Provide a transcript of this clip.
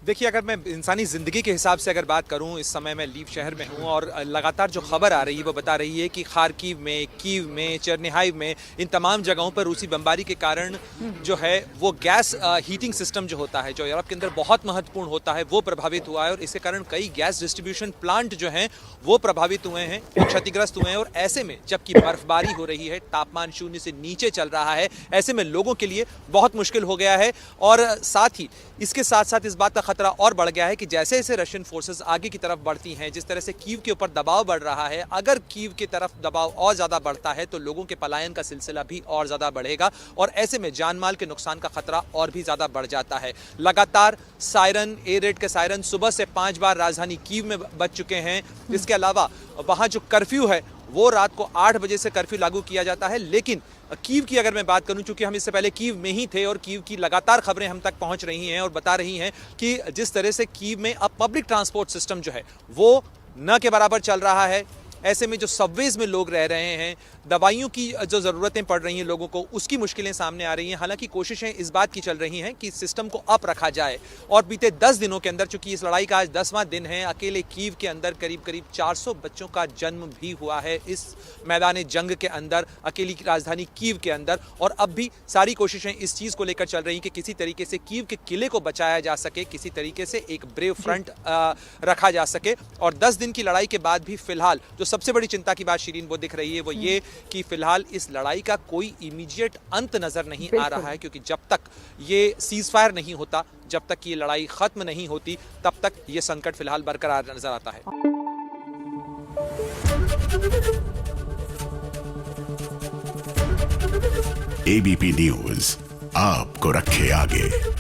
देखिए, अगर मैं इंसानी ज़िंदगी के हिसाब से अगर बात करूं, इस समय मैं लीव शहर में हूं और लगातार जो खबर आ रही है वो बता रही है कि खार्किव में, कीव में, चेरनिहाइव में, इन तमाम जगहों पर रूसी बमबारी के कारण जो है वो गैस हीटिंग सिस्टम जो होता है, जो यूरोप के अंदर बहुत महत्वपूर्ण होता है, वो प्रभावित हुआ है और इसके कारण कई गैस डिस्ट्रीब्यूशन प्लांट जो हैं वो प्रभावित हुए हैं, क्षतिग्रस्त हुए हैं। और ऐसे में जबकि बर्फबारी हो रही है, तापमान शून्य से नीचे चल रहा है, ऐसे में लोगों के लिए बहुत मुश्किल हो गया है। और साथ ही इसके साथ साथ इस बात का खतरा और बढ़ गया है कि जैसे जैसे रशियन फोर्सेस आगे की तरफ बढ़ती हैं, जिस तरह से कीव के ऊपर दबाव बढ़ रहा है, अगर कीव की तरफ दबाव और ज्यादा बढ़ता है तो लोगों के पलायन का सिलसिला भी और ज्यादा बढ़ेगा और ऐसे में जान माल के नुकसान का खतरा और भी ज्यादा बढ़ जाता है। लगातार सायरन, एयर रेड के सायरन सुबह से 5 बार राजधानी कीव में बज चुके हैं। इसके अलावा वहां जो कर्फ्यू है वो रात को 8 बजे से कर्फ्यू लागू किया जाता है। लेकिन कीव की अगर मैं बात करूं, चूंकि हम इससे पहले कीव में ही थे और कीव की लगातार खबरें हम तक पहुंच रही हैं और बता रही हैं कि जिस तरह से कीव में अब पब्लिक ट्रांसपोर्ट सिस्टम जो है वो न के बराबर चल रहा है। ऐसे में जो सबवेज में लोग रह रहे हैं, दवाइयों की जो ज़रूरतें पड़ रही हैं लोगों को, उसकी मुश्किलें सामने आ रही हैं। हालांकि कोशिशें इस बात की चल रही हैं कि सिस्टम को अप रखा जाए। और बीते 10 दिनों के अंदर, चूंकि इस लड़ाई का आज 10वां दिन है, अकेले कीव के अंदर करीब करीब 400 बच्चों का जन्म भी हुआ है इस मैदान जंग के अंदर, अकेली राजधानी कीव के अंदर। और अब भी सारी कोशिशें इस चीज़ को लेकर चल रही कि किसी तरीके से कीव के किले को बचाया जा सके, किसी तरीके से एक ब्रेव फ्रंट रखा जा सके। और 10 दिन की लड़ाई के बाद भी फिलहाल जो सबसे बड़ी चिंता की बात शिरीन वो दिख रही है वो ये कि फिलहाल इस लड़ाई का कोई इमीडिएट अंत नजर नहीं आ रहा है, क्योंकि जब तक ये सीज फायर नहीं होता, जब तक ये लड़ाई खत्म नहीं होती, तब तक ये संकट फिलहाल बरकरार नजर आता है। एबीपी न्यूज आपको रखे आगे।